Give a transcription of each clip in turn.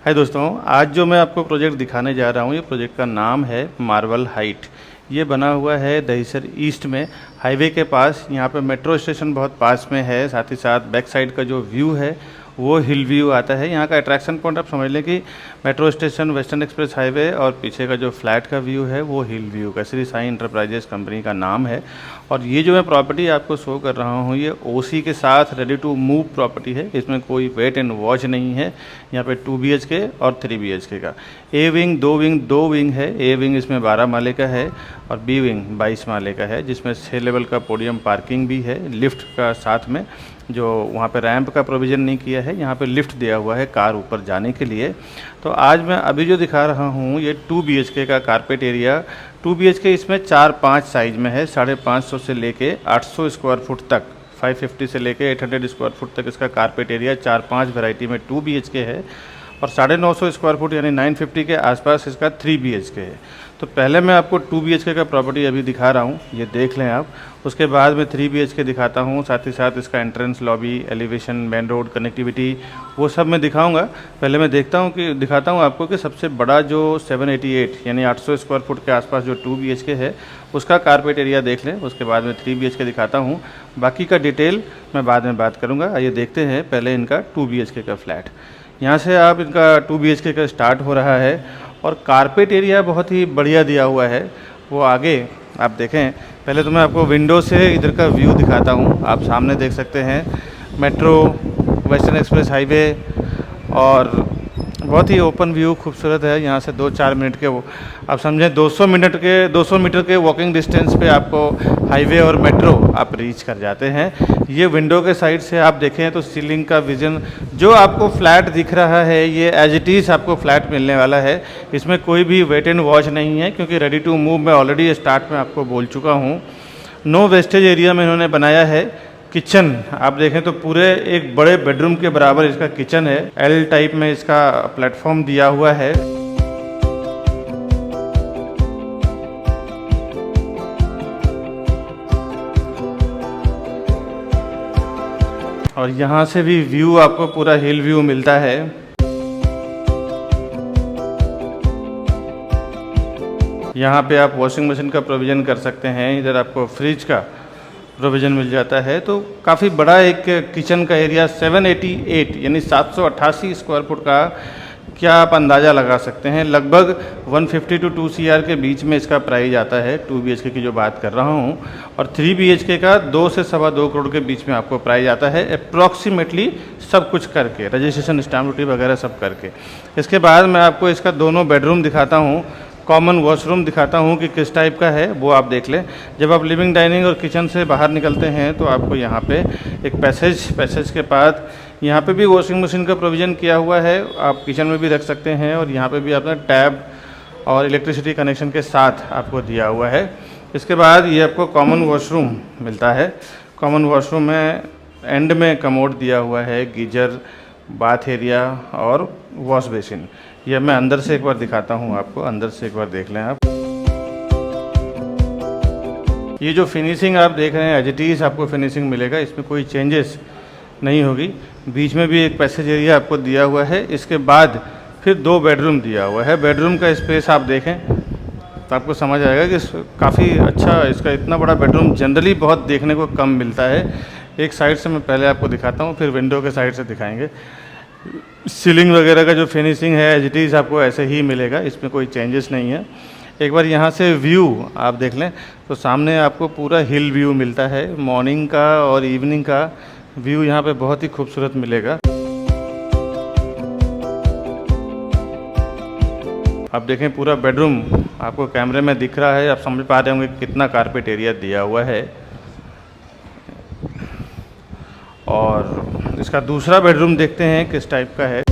हाय दोस्तों, आज जो मैं आपको प्रोजेक्ट दिखाने जा रहा हूँ, ये प्रोजेक्ट का नाम है मार्बल हाइट। ये बना हुआ है दहीसर ईस्ट में, हाईवे के पास। यहाँ पे मेट्रो स्टेशन बहुत पास में है, साथ ही साथ बैक साइड का जो व्यू है वो हिल व्यू आता है। यहाँ का अट्रैक्शन पॉइंट आप समझ लें कि metro station, western express highway और पीछे का जो फ्लैट का व्यू है वो हिल व्यू का श्री साईं इंटरप्राइजेस कंपनी का नाम है। और ये जो मैं प्रॉपर्टी आपको शो कर रहा हूँ, ये ओसी के साथ रेडी टू मूव प्रॉपर्टी है। इसमें कोई वेट एंड वॉच नहीं है। यहाँ पे 2 BHK और 3 BHK का ए विंग, दो विंग है। ए विंग इसमें 12 माले का है और बी विंग 22 माले का है, जिसमें 6 लेवल का पोडियम पार्किंग भी है, लिफ्ट का साथ में। जो वहाँ पे रैंप का प्रोविज़न नहीं किया है, यहाँ पे लिफ्ट दिया हुआ है कार ऊपर जाने के लिए। तो आज मैं अभी जो दिखा रहा हूँ ये 2 BHK का कारपेट एरिया। 2 BHK इसमें 4-5 साइज़ में है, 550 से लेके 800 स्क्वायर फुट तक, 550 से लेके 800 स्क्वायर फुट तक इसका कारपेट एरिया 4-5 वैरायटी में 2 BHK है। और 950 स्क्वायर फुट यानी 950 के आसपास इसका 3 BHK है। तो पहले मैं आपको 2 BHK का प्रॉपर्टी अभी दिखा रहा हूँ, ये देख लें आप। उसके बाद मैं 3 BHK दिखाता हूँ, साथ ही साथ इसका entrance, lobby, elevation, main road connectivity, वो सब मैं दिखाऊंगा। पहले मैं दिखाता हूँ आपको कि सबसे बड़ा जो 788 यानी 800 स्क्वायर फुट के आसपास जो 2 BHK है उसका कारपेट एरिया देख लें। उसके बाद मैं 3 BHK दिखाता हूँ, बाकी का डिटेल मैं बाद में बात करूँगा। आइए देखते हैं पहले इनका 2 BHK का फ्लैट। यहाँ से आप इनका 2 BHK का स्टार्ट हो रहा है और कारपेट एरिया बहुत ही बढ़िया दिया हुआ है। वो आगे आप देखें, पहले तो मैं आपको विंडो से इधर का व्यू दिखाता हूँ। आप सामने देख सकते हैं मेट्रो, वेस्टर्न एक्सप्रेस हाईवे और बहुत ही ओपन व्यू, खूबसूरत है। यहाँ से 2-4 मिनट के, वो आप समझें 200 मीटर के वॉकिंग डिस्टेंस पे आपको हाईवे और मेट्रो आप रीच कर जाते हैं। ये विंडो के साइड से आप देखें तो सीलिंग का विज़न, जो आपको फ्लैट दिख रहा है ये एज इट इज़ आपको फ्लैट मिलने वाला है। इसमें कोई भी वेट एंड वॉच नहीं है, क्योंकि रेडी टू मूव मैं ऑलरेडी स्टार्ट में आपको बोल चुका हूँ। नो वेस्टेज एरिया में इन्होंने बनाया है। किचन आप देखें तो पूरे एक बड़े बेडरूम के बराबर इसका किचन है। एल टाइप में इसका प्लेटफॉर्म दिया हुआ है। और यहाँ से भी व्यू आपको पूरा हिल व्यू मिलता है। यहाँ पे आप वॉशिंग मशीन का प्रोविज़न कर सकते हैं। इधर आपको फ्रिज का प्रोविज़न मिल जाता है। तो काफ़ी बड़ा एक किचन का एरिया, 788 यानी 788 स्क्वायर फुट का, क्या आप अंदाज़ा लगा सकते हैं, लगभग 150 to 2 CR के बीच में इसका प्राइस आता है। 2 BHK की जो बात कर रहा हूँ, और 3 BHK का 2 से 2.25 करोड़ के बीच में आपको प्राइस आता है अप्रॉक्सीमेटली, सब कुछ करके, रजिस्ट्रेशन, स्टैम्प ड्यूटी वगैरह सब करके। इसके बाद मैं आपको इसका दोनों बेडरूम दिखाता हूँ, कॉमन वॉशरूम दिखाता हूँ कि किस टाइप का है, वो आप देख लें। जब आप लिविंग, डाइनिंग और किचन से बाहर निकलते हैं तो आपको यहाँ पे एक पैसेज के बाद यहाँ पे भी वॉशिंग मशीन का प्रोविज़न किया हुआ है, आप किचन में भी रख सकते हैं। और यहाँ पे भी आपने टैब और इलेक्ट्रिसिटी कनेक्शन के साथ आपको दिया हुआ है। इसके बाद ये आपको कॉमन वॉशरूम मिलता है। कॉमन वॉशरूम में एंड में कमोड दिया हुआ है, गीजर, बाथ एरिया और वॉश बेसिन। ये मैं अंदर से एक बार दिखाता हूँ आपको, अंदर से एक बार देख लें आप। ये जो फिनिशिंग आप देख रहे हैं एज इट इज़ आपको फिनिशिंग मिलेगा, इसमें कोई चेंजेस नहीं होगी। बीच में भी एक पैसेज एरिया आपको दिया हुआ है। इसके बाद फिर 2 बेडरूम दिया हुआ है। बेडरूम का स्पेस आप देखें तो आपको समझ आएगा कि काफ़ी अच्छा, इसका इतना बड़ा बेडरूम जनरली बहुत देखने को कम मिलता है। एक साइड से मैं पहले आपको दिखाता हूँ, फिर विंडो के साइड से दिखाएंगे। सीलिंग वगैरह का जो फिनिशिंग है एज इट इज़ आपको ऐसे ही मिलेगा, इसमें कोई चेंजेस नहीं है। एक बार यहाँ से व्यू आप देख लें तो सामने आपको पूरा हिल व्यू मिलता है। मॉर्निंग का और इवनिंग का व्यू यहाँ पे बहुत ही खूबसूरत मिलेगा। आप देखें पूरा बेडरूम आपको कैमरे में दिख रहा है, आप समझ पा रहे होंगे कितना कारपेट एरिया दिया हुआ है। और इसका दूसरा बेडरूम देखते हैं किस टाइप का है।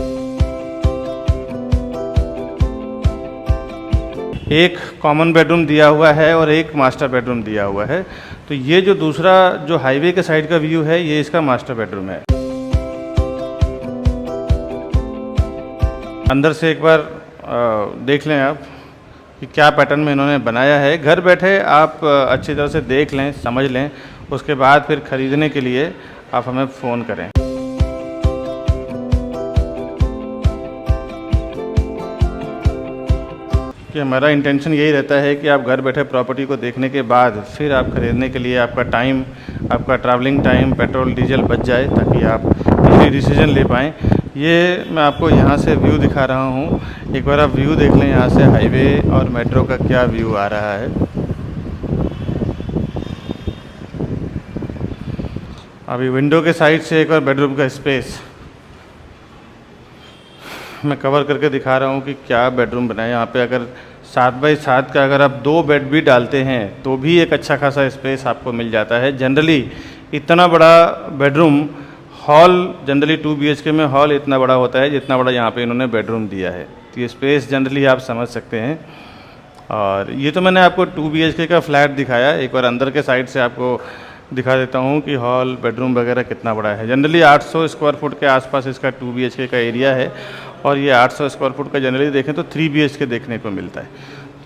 एक कॉमन बेडरूम दिया हुआ है और एक मास्टर बेडरूम दिया हुआ है। तो ये जो दूसरा जो हाईवे के साइड का व्यू है, ये इसका मास्टर बेडरूम है। अंदर से एक बार देख लें आप कि क्या पैटर्न में इन्होंने बनाया है। घर बैठे आप अच्छी तरह से देख लें, समझ लें, उसके बाद फिर ख़रीदने के लिए आप हमें फ़ोन करें। कि हमारा इंटेंशन यही रहता है कि आप घर बैठे प्रॉपर्टी को देखने के बाद फिर आप खरीदने के लिए आपका टाइम, आपका ट्रैवलिंग टाइम, पेट्रोल डीजल बच जाए, ताकि आप इसलिए डिसीजन ले पाएँ। ये मैं आपको यहाँ से व्यू दिखा रहा हूँ, एक बार आप व्यू देख लें यहाँ से हाईवे और मेट्रो का क्या व्यू आ रहा है। अभी विंडो के साइड से एक बार बेडरूम का स्पेस मैं कवर करके दिखा रहा हूँ कि क्या बेडरूम बना है। यहाँ पे अगर 7 बाई 7 का अगर आप 2 बेड भी डालते हैं तो भी एक अच्छा खासा स्पेस आपको मिल जाता है। जनरली इतना बड़ा बेडरूम हॉल, जनरली 2 BHK में हॉल इतना बड़ा होता है जितना बड़ा यहाँ पे इन्होंने बेडरूम दिया है, तो ये स्पेस जनरली आप समझ सकते हैं। और ये तो मैंने आपको 2 BHK का फ्लैट दिखाया, एक बार अंदर के साइड से आपको दिखा देता हूँ कि हॉल, बेडरूम वगैरह कितना बड़ा है। जनरली 800 स्क्वायर फुट के आसपास इसका 2 BHK का एरिया है, और ये 800 स्क्वायर फुट का जनरली देखें तो 3 BHK देखने को मिलता है।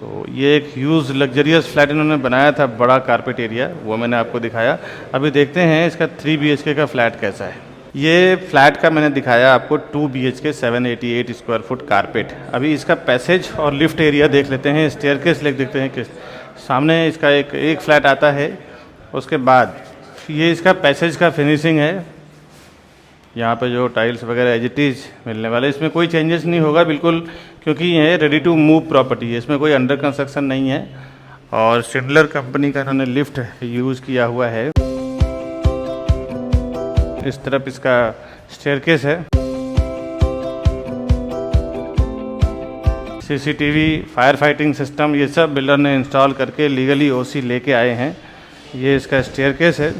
तो ये एक ह्यूज लग्जरियस फ्लैट इन्होंने बनाया था, बड़ा कारपेट एरिया, वो मैंने आपको दिखाया। अभी देखते हैं इसका 3 BHK का फ्लैट कैसा है। ये फ्लैट का मैंने दिखाया आपको 2 BHK 788 स्क्वायर फुट कारपेट। अभी इसका पैसेज और लिफ्ट एरिया देख लेते हैं, स्टेयरकेस लेक देखते हैं कि सामने इसका एक फ्लैट आता है। उसके बाद ये इसका पैसेज का फिनिशिंग है, यहाँ पे जो टाइल्स वगैरह एज इट इज़ मिलने वाले, इसमें कोई चेंजेस नहीं होगा बिल्कुल, क्योंकि ये रेडी टू मूव प्रॉपर्टी है, इसमें कोई अंडर कंस्ट्रक्शन नहीं है। और शिंडलर कंपनी का इन्होंने लिफ्ट यूज़ किया हुआ है। इस तरफ इसका स्टेयरकेस है, CCTV, फायर फाइटिंग सिस्टम, ये सब बिल्डर ने इंस्टॉल करके लीगली OC लेके आए हैं। ये इसका स्टेयरकेस है।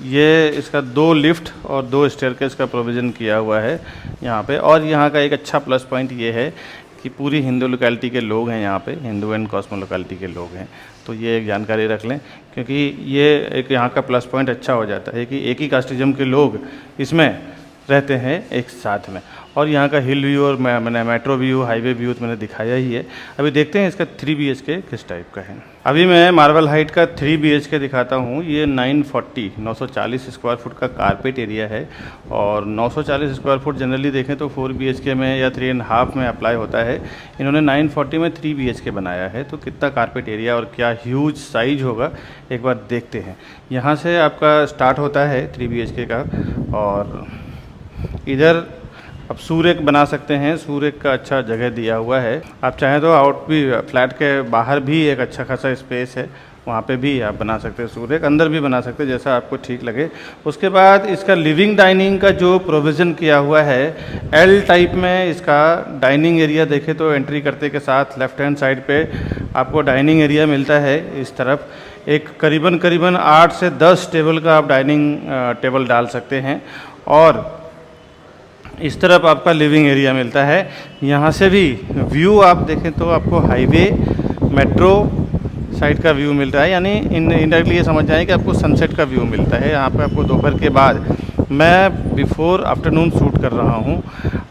ये इसका 2 लिफ्ट और 2 स्टेयरकेस का प्रोविज़न किया हुआ है यहाँ पे। और यहाँ का एक अच्छा प्लस पॉइंट ये है कि पूरी हिंदू लोकेलिटी के लोग हैं यहाँ पे, हिंदू एंड कॉस्मो लोकेलिटी के लोग हैं, तो ये एक जानकारी रख लें, क्योंकि ये एक यहाँ का प्लस पॉइंट अच्छा हो जाता है कि एक ही कास्टिज्म के लोग इसमें रहते हैं एक साथ में। और यहाँ का हिल व्यू और मैंने मेट्रो व्यू, हाईवे व्यू तो मैंने दिखाया ही है। अभी देखते हैं इसका 3 BHK किस टाइप का है। अभी मैं मार्बल हाइट का 3 BHK दिखाता हूँ। ये 940 स्क्वायर फुट का कारपेट एरिया है, और 940 स्क्वायर फुट जनरली देखें तो 4 BHK में या 3.5 में अप्लाई होता है। इन्होंने 940 में 3 BHK बनाया है, तो कितना कारपेट एरिया और क्या ह्यूज साइज होगा एक बार देखते हैं। यहाँ से आपका स्टार्ट होता है 3 BHK का, और इधर आप सूर्य बना सकते हैं, सूर्य का अच्छा जगह दिया हुआ है। आप चाहें तो आउट भी, फ्लैट के बाहर भी एक अच्छा खासा स्पेस है, वहाँ पे भी आप बना सकते हैं सूर्य, अंदर भी बना सकते हैं, जैसा आपको ठीक लगे। उसके बाद इसका लिविंग डाइनिंग का जो प्रोविज़न किया हुआ है, L टाइप में इसका डाइनिंग एरिया देखें तो एंट्री करते के साथ लेफ्ट हैंड साइड पे आपको डाइनिंग एरिया मिलता है। इस तरफ एक करीबन 8 से 10 टेबल का आप डाइनिंग टेबल डाल सकते हैं, और इस तरफ आपका लिविंग एरिया मिलता है। यहाँ से भी व्यू आप देखें तो आपको हाईवे, मेट्रो साइड का व्यू मिलता है, यानी इनडायरेक्टली ये समझ जाएं कि आपको सनसेट का व्यू मिलता है। यहाँ पे आपको दोपहर के बाद, मैं बिफोर आफ्टरनून शूट कर रहा हूँ,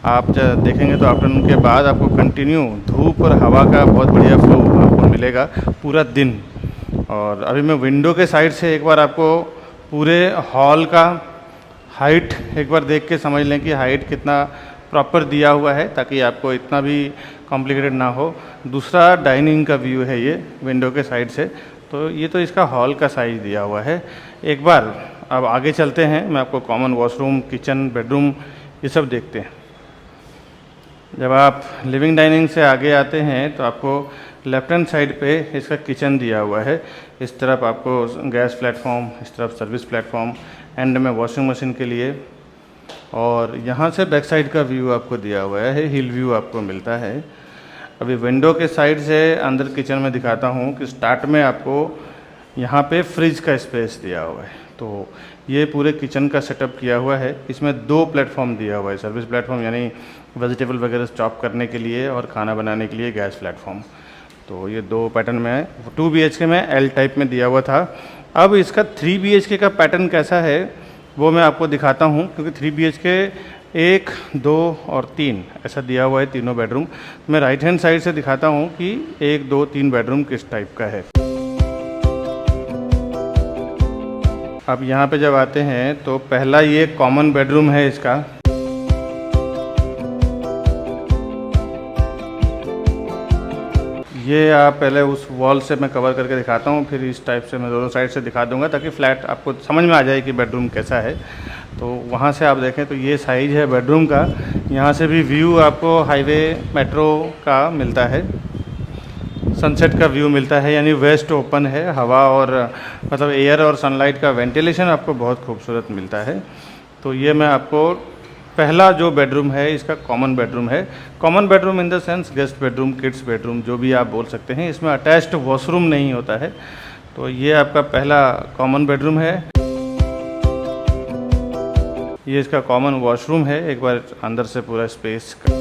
आप जब देखेंगे तो आफ्टरनून के बाद आपको कंटिन्यू धूप और हवा का बहुत बढ़िया फ्लो आपको मिलेगा पूरा दिन। और अभी मैं विंडो के साइड से एक बार आपको पूरे हॉल का हाइट एक बार देख के समझ लें कि हाइट कितना प्रॉपर दिया हुआ है, ताकि आपको इतना भी कॉम्प्लिकेटेड ना हो। दूसरा डाइनिंग का व्यू है ये विंडो के साइड से, तो ये तो इसका हॉल का साइज दिया हुआ है। एक बार अब आगे चलते हैं, मैं आपको कॉमन वॉशरूम, किचन, बेडरूम ये सब देखते हैं। जब आप लिविंग डाइनिंग से आगे आते हैं तो आपको लेफ्ट हैंड साइड पे इसका किचन दिया हुआ है। इस तरफ आपको गैस प्लेटफॉर्म, इस तरफ सर्विस प्लेटफॉर्म, एंड में वॉशिंग मशीन के लिए, और यहाँ से बैक साइड का व्यू आपको दिया हुआ है, हिल व्यू आपको मिलता है। अभी विंडो के साइड से अंदर किचन में दिखाता हूँ कि स्टार्ट में आपको यहाँ पे फ्रिज का स्पेस दिया हुआ है। तो ये पूरे किचन का सेटअप किया हुआ है। इसमें 2 प्लेटफॉर्म दिया हुआ है, सर्विस प्लेटफॉर्म यानी वेजिटेबल वगैरह चॉप करने के लिए, और खाना बनाने के लिए गैस प्लेटफॉर्म। तो ये 2 पैटर्न में है। 2 BHK में L टाइप में दिया हुआ था। अब इसका 3 BHK का पैटर्न कैसा है वो मैं आपको दिखाता हूँ, क्योंकि 3 BHK 1, 2 और 3 ऐसा दिया हुआ है, तीनों बेडरूम। मैं राइट हैंड साइड से दिखाता हूँ कि 1, 2, 3 बेडरूम किस टाइप का है। अब यहाँ पे जब आते हैं तो पहला ये कॉमन बेडरूम है इसका। ये आप पहले उस वॉल से मैं कवर करके दिखाता हूँ, फिर इस टाइप से मैं दोनों साइड से दिखा दूँगा ताकि फ्लैट आपको समझ में आ जाए कि बेडरूम कैसा है। तो वहाँ से आप देखें तो ये साइज़ है बेडरूम का। यहाँ से भी व्यू आपको हाईवे मेट्रो का मिलता है, सनसेट का व्यू मिलता है, यानी वेस्ट ओपन है, हवा और मतलब एयर और सनलाइट का वेंटिलेशन आपको बहुत खूबसूरत मिलता है। तो ये मैं आपको पहला जो बेडरूम है इसका कॉमन बेडरूम है। Common bedroom in the sense guest bedroom, kids bedroom, जो भी आप बोल सकते हैं। इसमें अटैच्ड वॉशरूम नहीं होता है। तो ये आपका पहला कॉमन बेडरूम है। ये इसका कॉमन वॉशरूम है। एक बार अंदर से पूरा स्पेस का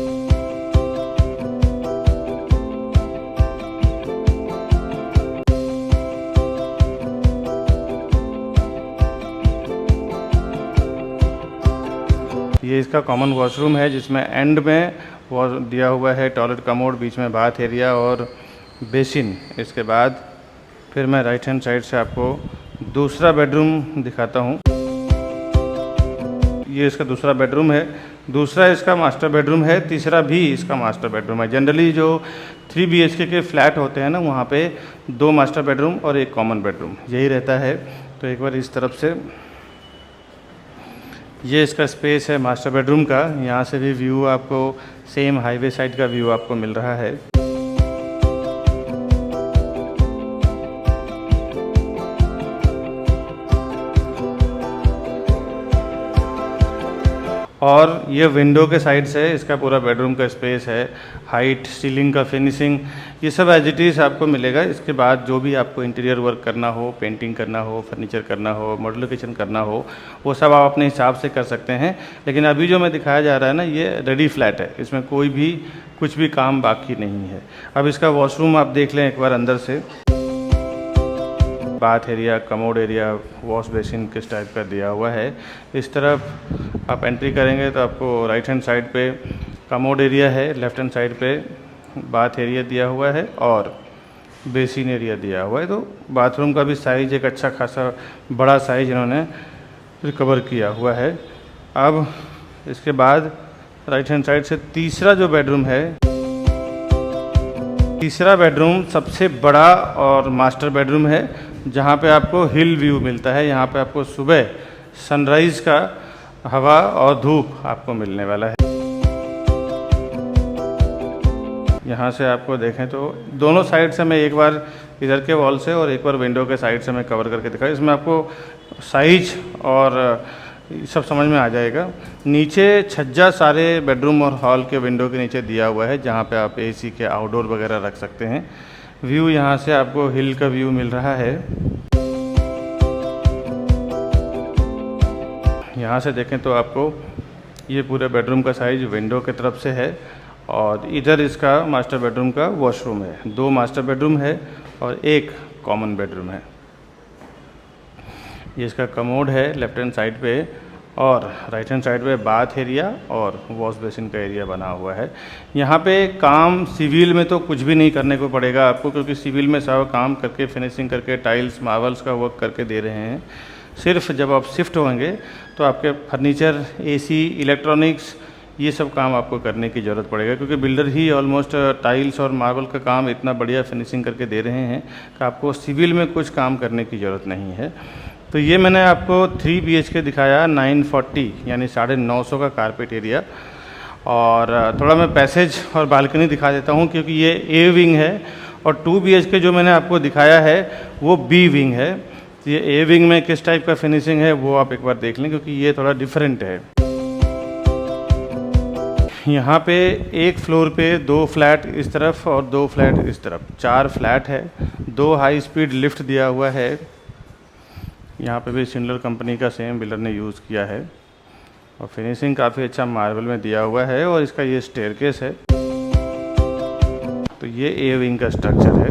ये इसका कॉमन वॉशरूम है, जिसमें एंड में वो दिया हुआ है टॉयलेट कमोड, बीच में बाथ एरिया और बेसिन। इसके बाद फिर मैं राइट हैंड साइड से आपको दूसरा बेडरूम दिखाता हूँ। ये इसका दूसरा बेडरूम है। दूसरा इसका मास्टर बेडरूम है, तीसरा भी इसका मास्टर बेडरूम है। जनरली जो 3 BHK के फ्लैट होते हैं ना, वहाँ पे 2 मास्टर बेडरूम और 1 कॉमन बेडरूम यही रहता है। तो एक बार इस तरफ से ये इसका स्पेस है मास्टर बेडरूम का। यहाँ से भी व्यू आपको सेम हाईवे साइड का व्यू आपको मिल रहा है। और ये विंडो के साइड से इसका पूरा बेडरूम का स्पेस है। हाइट, सीलिंग का फिनिशिंग, ये सब एज इट इज़ आपको मिलेगा। इसके बाद जो भी आपको इंटीरियर वर्क करना हो, पेंटिंग करना हो, फर्नीचर करना हो, मॉड्यूलर करना हो, वो सब आप अपने हिसाब से कर सकते हैं। लेकिन अभी जो मैं दिखाया जा रहा है ना, ये रेडी फ्लैट है, इसमें कोई भी कुछ भी काम बाकी नहीं है। अब इसका वॉशरूम आप देख लें एक बार अंदर से। Bath area, commode area, wash basin किस टाइप का दिया हुआ है। इस तरफ आप एंट्री करेंगे तो आपको राइट हैंड साइड पे कमोड एरिया है, लेफ्ट हैंड साइड पे बाथ एरिया दिया हुआ है और बेसिन एरिया दिया हुआ है। तो बाथरूम का भी साइज़ एक अच्छा खासा बड़ा साइज़ इन्होंने रिकवर किया हुआ है। अब इसके बाद राइट हैंड साइड से तीसरा जो बेडरूम है, तीसरा बेडरूम सबसे बड़ा और मास्टर बेडरूम है, जहाँ पे आपको हिल व्यू मिलता है। यहाँ पे आपको सुबह सनराइज़ का हवा और धूप आपको मिलने वाला है। यहाँ से आपको देखें तो दोनों साइड से मैं एक बार इधर के वॉल से और एक बार विंडो के साइड से मैं कवर करके दिखाया। इसमें आपको साइज और सब समझ में आ जाएगा। नीचे छज्जा सारे बेडरूम और हॉल के विंडो के नीचे दिया हुआ है, जहाँ पे आप AC के आउटडोर वगैरह रख सकते हैं। व्यू यहाँ से आपको हिल का व्यू मिल रहा है। यहाँ से देखें तो आपको ये पूरे बेडरूम का साइज विंडो की तरफ से है और इधर इसका मास्टर बेडरूम का वॉशरूम है। 2 मास्टर बेडरूम है और 1 कॉमन बेडरूम है। ये इसका कमोड है लेफ्ट हैंड साइड पे और राइट हैंड साइड पे बाथ एरिया और वॉश बेसिन का एरिया बना हुआ है। यहाँ पे काम सिविल में तो कुछ भी नहीं करने को पड़ेगा आपको, क्योंकि सिविल में सब काम करके फिनिशिंग करके टाइल्स मार्बल्स का वर्क करके दे रहे हैं। सिर्फ जब आप शिफ्ट होंगे तो आपके फर्नीचर, AC, इलेक्ट्रॉनिक्स, ये सब काम आपको करने की ज़रूरत पड़ेगा, क्योंकि बिल्डर ही ऑलमोस्ट टाइल्स और मार्बल का काम इतना बढ़िया फिनिशिंग करके दे रहे हैं कि आपको सिविल में कुछ काम करने की ज़रूरत नहीं है। तो ये मैंने आपको 3 BHK दिखाया 940 यानी 950 का कारपेट एरिया। और थोड़ा मैं पैसेज और बालकनी दिखा देता हूँ, क्योंकि ये A विंग है और 2 BHK जो मैंने आपको दिखाया है वो B विंग है। तो ये A विंग में किस टाइप का फिनिशिंग है वो आप एक बार देख लें, क्योंकि ये थोड़ा डिफरेंट है। यहाँ पे एक फ्लोर पे 2 फ्लैट इस तरफ और 2 फ्लैट इस तरफ, 4 फ्लैट है। 2 हाई स्पीड लिफ्ट दिया हुआ है। यहाँ पे भी शिंडलर कंपनी का सेम बिल्डर ने यूज़ किया है और फिनिशिंग काफ़ी अच्छा मार्बल में दिया हुआ है। और इसका ये स्टेयरकेस है। तो ये A विंग का स्ट्रक्चर है।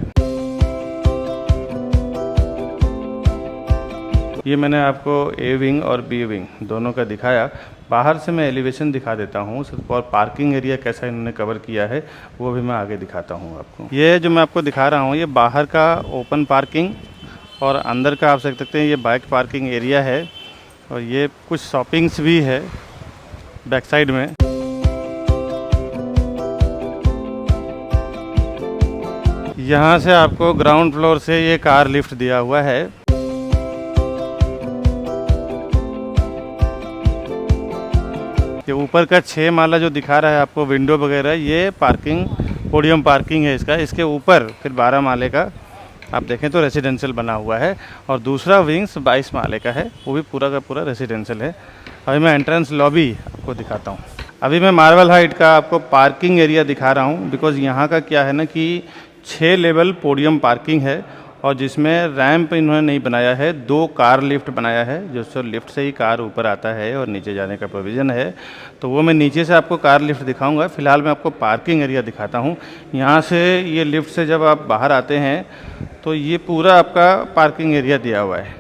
ये मैंने आपको A विंग और B विंग दोनों का दिखाया। बाहर से मैं एलिवेशन दिखा देता हूँ और पार्किंग एरिया कैसा इन्होंने कवर किया है वो भी मैं आगे दिखाता हूँ आपको। ये जो मैं आपको दिखा रहा हूँ ये बाहर का ओपन पार्किंग और अंदर का आप देख सकते हैं ये बाइक पार्किंग एरिया है और ये कुछ शॉपिंग्स भी है बैक साइड में। यहाँ से आपको ग्राउंड फ्लोर से ये कार लिफ्ट दिया हुआ है। ये ऊपर का 6 माला जो दिखा रहा है आपको विंडो वगैरह, ये पार्किंग पोडियम पार्किंग है इसका। इसके ऊपर फिर 12 माले का आप देखें तो रेसिडेंशियल बना हुआ है और दूसरा विंग्स 22 माले का है, वो भी पूरा का पूरा रेसिडेंशियल है। अभी मैं एंट्रेंस लॉबी आपको दिखाता हूँ। अभी मैं मार्बल हाइट का आपको पार्किंग एरिया दिखा रहा हूँ, बिकॉज़ यहाँ का क्या है ना कि 6 लेवल पोडियम पार्किंग है और जिसमें रैंप इन्होंने नहीं बनाया है, 2 कार लिफ्ट बनाया है, जो सो लिफ्ट से ही कार ऊपर आता है और नीचे जाने का प्रोविज़न है। तो वो मैं नीचे से आपको कार लिफ्ट दिखाऊंगा। फ़िलहाल मैं आपको पार्किंग एरिया दिखाता हूँ। यहाँ से ये लिफ्ट से जब आप बाहर आते हैं तो ये पूरा आपका पार्किंग एरिया दिया हुआ है।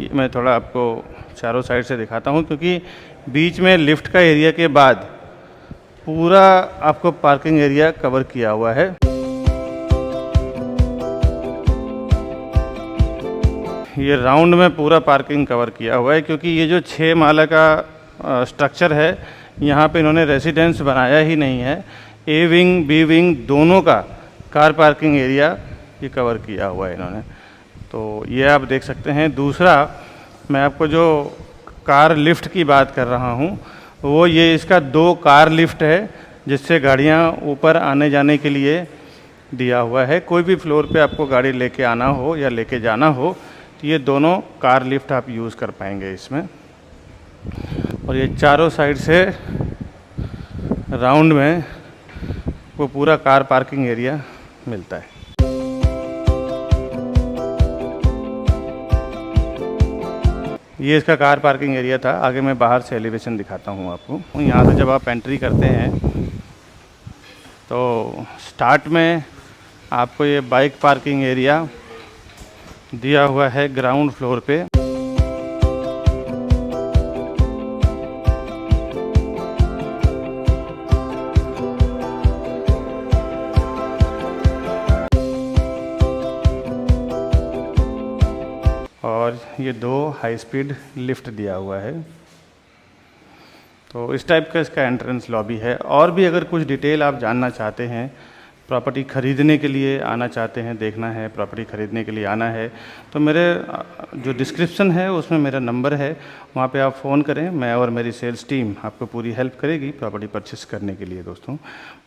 ये मैं थोड़ा आपको चारों साइड से दिखाता हूँ, क्योंकि बीच में लिफ्ट का एरिया के बाद पूरा आपको पार्किंग एरिया कवर किया हुआ है। ये राउंड में पूरा पार्किंग कवर किया हुआ है, क्योंकि ये जो 6 माला का स्ट्रक्चर है, यहाँ पे इन्होंने रेसिडेंस बनाया ही नहीं है। ए विंग बी विंग दोनों का कार पार्किंग एरिया ये कवर किया हुआ है इन्होंने। तो ये आप देख सकते हैं। दूसरा मैं आपको जो कार लिफ्ट की बात कर रहा हूँ, वो ये इसका 2 कार लिफ्ट है, जिससे गाड़ियाँ ऊपर आने जाने के लिए दिया हुआ है। कोई भी फ्लोर पे आपको गाड़ी लेके आना हो या लेके जाना हो, ये दोनों कार लिफ्ट आप यूज़ कर पाएंगे इसमें। और ये चारों साइड से राउंड में वो पूरा कार पार्किंग एरिया मिलता है। ये इसका कार पार्किंग एरिया था। आगे मैं बाहर से एलिवेशन दिखाता हूँ आपको। यहाँ से जब आप एंट्री करते हैं तो स्टार्ट में आपको ये बाइक पार्किंग एरिया दिया हुआ है ग्राउंड फ्लोर पे। और ये 2 हाई स्पीड लिफ्ट दिया हुआ है। तो इस टाइप का इसका एंट्रेंस लॉबी है। और भी अगर कुछ डिटेल आप जानना चाहते हैं, प्रॉपर्टी ख़रीदने के लिए आना चाहते हैं, देखना है प्रॉपर्टी ख़रीदने के लिए आना है, तो मेरे जो डिस्क्रिप्शन है उसमें मेरा नंबर है, वहाँ पे आप फ़ोन करें। मैं और मेरी सेल्स टीम आपको पूरी हेल्प करेगी प्रॉपर्टी परचेस करने के लिए दोस्तों।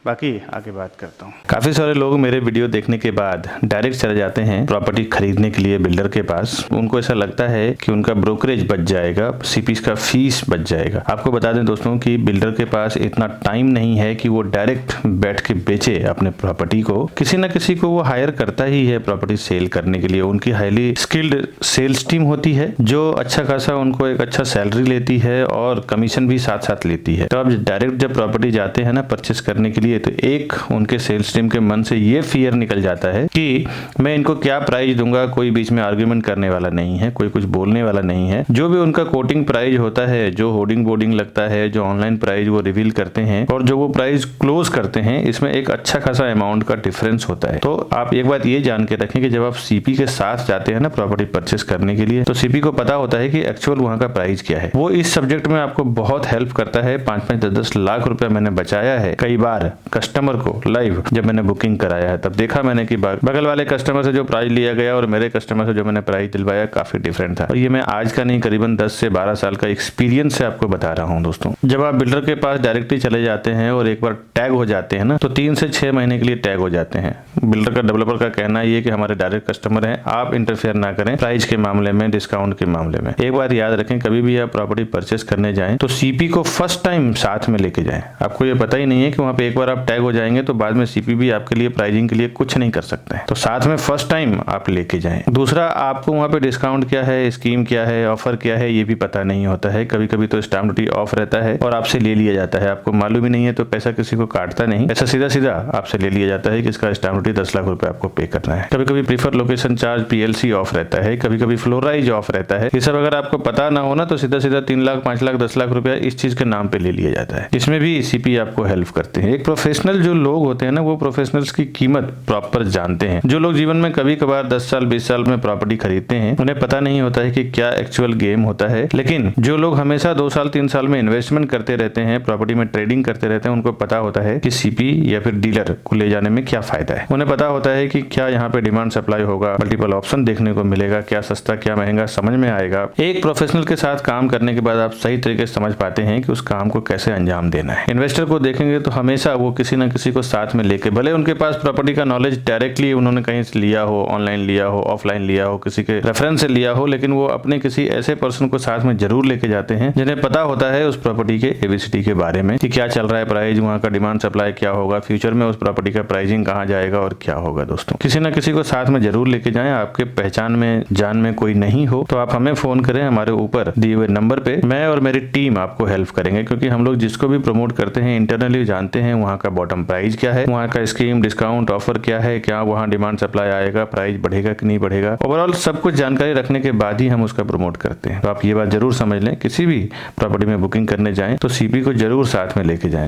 बाकी आगे बात करता हूँ। काफ़ी सारे लोग मेरे वीडियो देखने के बाद डायरेक्ट चले जाते हैं प्रॉपर्टी खरीदने के लिए बिल्डर के पास। उनको ऐसा लगता है कि उनका ब्रोकरेज बच जाएगा, सीपीस का फीस बच जाएगा। आपको बता दें दोस्तों कि बिल्डर के पास इतना टाइम नहीं है कि वो डायरेक्ट बैठ के बेचे अपने प्रॉपर्टी को। किसी न किसी को वो हायर करता ही है प्रॉपर्टी सेल करने के लिए। उनकी हाईली स्किल्ड सेल्स टीम होती है जो अच्छा खासा उनको एक अच्छा सैलरी लेती है और कमीशन भी साथ साथ लेती है। तो अब डायरेक्ट जब प्रॉपर्टी जाते हैं ना परचेस करने के लिए, तो एक उनके सेल्स टीम के मन से ये फियर निकल जाता है कि मैं इनको क्या प्राइस दूंगा। कोई बीच में आर्ग्यूमेंट करने वाला नहीं है, कोई कुछ बोलने वाला नहीं है। जो भी उनका कोटिंग प्राइस होता है, जो होर्डिंग बोर्डिंग लगता है, जो ऑनलाइन प्राइस वो रिवील करते हैं और जो वो प्राइस क्लोज करते हैं, इसमें एक अच्छा खासा अमाउंट का डिफरेंस होता है। तो आप एक बात ये जान के रखें कि जब आप सीपी के साथ जाते हैं ना प्रॉपर्टी परचेस करने के लिए, तो सीपी को पता होता है कि एक्चुअल वहाँ का प्राइस क्या है। वो इस सब्जेक्ट में आपको बहुत हेल्प करता है। 5-5, 10-10 लाख रुपया मैंने बचाया है कई बार कस्टमर को लाइव जब मैंने बुकिंग कराया है। तब देखा मैंने कि बगल वाले कस्टमर से जो प्राइस लिया गया और मेरे कस्टमर से जो मैंने प्राइस दिलवाया काफी डिफरेंट था। और ये मैं आज का नहीं, करीबन 10 से 12 साल का एक्सपीरियंस से आपको बता रहा हूँ दोस्तों। जब आप बिल्डर के पास डायरेक्टली चले जाते हैं और एक बार टैग हो जाते हैं ना, तो 3 से 6 महीने के लिए टैग हो जाते हैं। बिल्डर का, डेवलपर का कहना ये कि हमारे डायरेक्ट कस्टमर हैं, आप इंटरफेयर ना करें प्राइस के मामले में, डिस्काउंट के मामले में। एक बार याद रखें, कभी भी आप प्रॉपर्टी परचेस करने जाएं तो सीपी को फर्स्ट टाइम साथ में लेके जाएं। आपको ये पता ही नहीं है कि वहाँ पे एक बार आप टैग हो जाएंगे तो बाद में सीपी भी आपके लिए प्राइसिंग के लिए कुछ नहीं कर सकते हैं। तो साथ में फर्स्ट टाइम आप लेके जाएं। दूसरा, आपको वहाँ पे डिस्काउंट क्या है, स्कीम क्या है, ऑफर क्या है, ये भी पता नहीं होता है। कभी कभी तो स्टैम्प ड्यूटी ऑफ रहता है और आपसे ले लिया जाता है। आपको मालूम ही नहीं है तो पैसा किसी को काटता नहीं, पैसा सीधा सीधा आपसे ले लिया जाता है कि इसका स्टैंप ड्यूटी 10 लाख रुपए आपको पे करना है। कभी कभी prefer location charge PLC of रहता है, कभी कभी फ्लोराइज ऑफ रहता है। ये सब अगर आपको पता ना हो ना तो सीधा सीधा 3 लाख 5 लाख 10 लाख रुपया इस चीज के नाम पे ले लिया जाता है। इसमें भी CP आपको हेल्प करते हैं। एक प्रोफेशनल जो लोग होते हैं ना, वो प्रोफेशनल्स की कीमत प्रॉपर जानते हैं। जो लोग जीवन में कभी कभार 10 साल 20 साल में प्रॉपर्टी खरीदते हैं, उन्हें पता नहीं होता है कि क्या एक्चुअल गेम होता है। लेकिन जो लोग हमेशा 2 साल 3 साल में इन्वेस्टमेंट करते रहते हैं, प्रॉपर्टी में ट्रेडिंग करते रहते हैं, उनको पता होता है कि CP या फिर डीलर को ले जाने में क्या फायदा है। उन्हें पता होता है कि क्या यहाँ पे डिमांड सप्लाई होगा, मल्टीपल ऑप्शन देखने को मिलेगा, क्या सस्ता क्या महंगा समझ में आएगा। एक प्रोफेशनल के साथ काम करने के बाद आप सही तरीके से समझ पाते हैं कि उस काम को कैसे अंजाम देना है। इन्वेस्टर को देखेंगे तो हमेशा वो किसी न किसी को साथ में लेके, भले उनके पास प्रॉपर्टी का नॉलेज डायरेक्टली उन्होंने कहीं से लिया हो, ऑनलाइन लिया हो, ऑफलाइन लिया हो, किसी के रेफरेंस से लिया हो, लेकिन वो अपने किसी ऐसे पर्सन को साथ में जरूर लेके जाते हैं जिन्हें पता होता है उस प्रॉपर्टी के ABCD के बारे में कि क्या चल रहा है प्राइस, वहाँ का डिमांड सप्लाई क्या होगा, फ्यूचर में उस प्रॉपर्टी का प्राइसिंग कहाँ जाएगा और क्या होगा। दोस्तों, किसी न किसी को साथ में जरूर लेके जाएं। आपके पहचान में जान में कोई नहीं हो तो आप हमें फोन करें, हमारे ऊपर दिए हुए नंबर पे मैं और मेरी टीम आपको हेल्प करेंगे, क्योंकि हम लोग जिसको भी प्रमोट करते हैं इंटरनली जानते हैं वहाँ का बॉटम प्राइस क्या है, वहाँ का स्कीम डिस्काउंट ऑफर क्या है, क्या वहाँ डिमांड सप्लाई आएगा, प्राइस बढ़ेगा कि नहीं बढ़ेगा। ओवरऑल सब कुछ जानकारी रखने के बाद ही हम उसका प्रमोट करते हैं। तो आप ये बात जरूर समझ लें, किसी भी प्रॉपर्टी में बुकिंग करने जाएं तो CP को जरूर साथ में लेके जाएं।